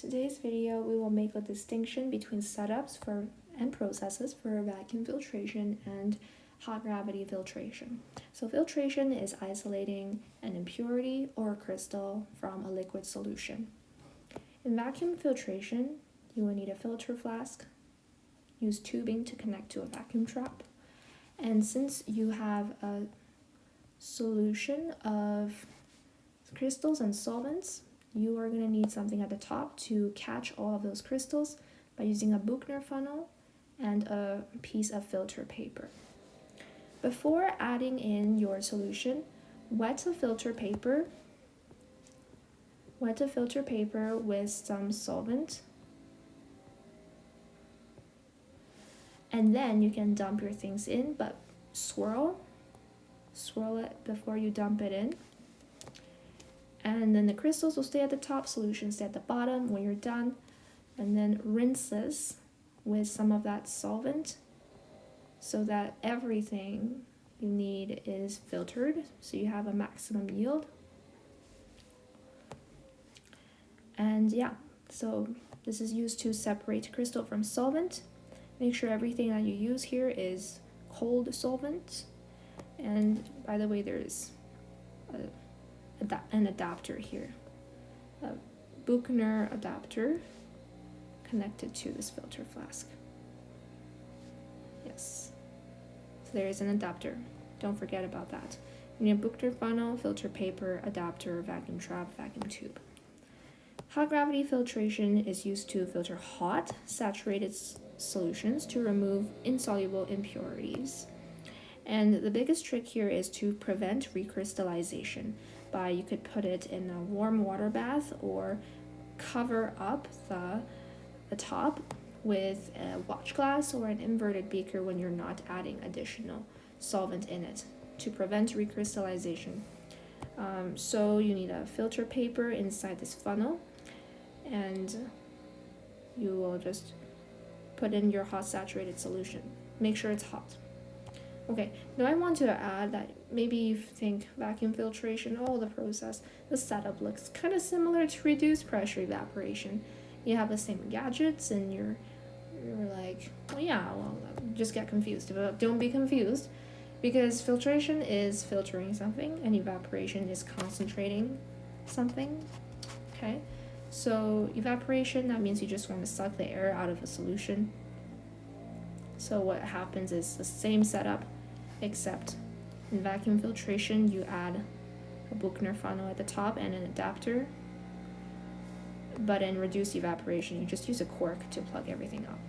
today's video, we will make a distinction between setups for and processes for vacuum filtration and hot gravity filtration. So filtration is isolating an impurity or a crystal from a liquid solution. In vacuum filtration, you will need a filter flask, use tubing to connect to a vacuum trap, and since you have a solution of crystals and solvents, you are going to need something at the top to catch all of those crystals by using a Buchner funnel and a piece of filter paper. Before adding in your solution, wet a filter paper with some solvent, and then you can dump your things in, but swirl it before you dump it in. And then the crystals will stay at the top, solution stay at the bottom when you're done. And then rinse this with some of that solvent so that everything you need is filtered, so you have a maximum yield. And yeah, so this is used to separate crystal from solvent. Make sure everything that you use here is cold solvent. And by the way, there's an adapter here, a Buchner adapter connected to this filter flask. Yes, so there is an adapter. Don't forget about that. You need a Buchner funnel, filter paper, adapter, vacuum trap, vacuum tube. Hot gravity filtration is used to filter hot, saturated solutions to remove insoluble impurities. And the biggest trick here is to prevent recrystallization by, you could put it in a warm water bath or cover up the top with a watch glass or an inverted beaker when you're not adding additional solvent in it to prevent recrystallization. So you need a filter paper inside this funnel, and you will just put in your hot saturated solution. Make sure it's hot. Okay, now I want to add that maybe you think vacuum filtration, the process, the setup looks kind of similar to reduced pressure evaporation. You have the same gadgets and you're like, just get confused. But don't be confused, because filtration is filtering something and evaporation is concentrating something, okay? So evaporation, that means you just want to suck the air out of a solution. So what happens is the same setup, except in vacuum filtration, you add a Buchner funnel at the top and an adapter. But in reduced evaporation, you just use a cork to plug everything up.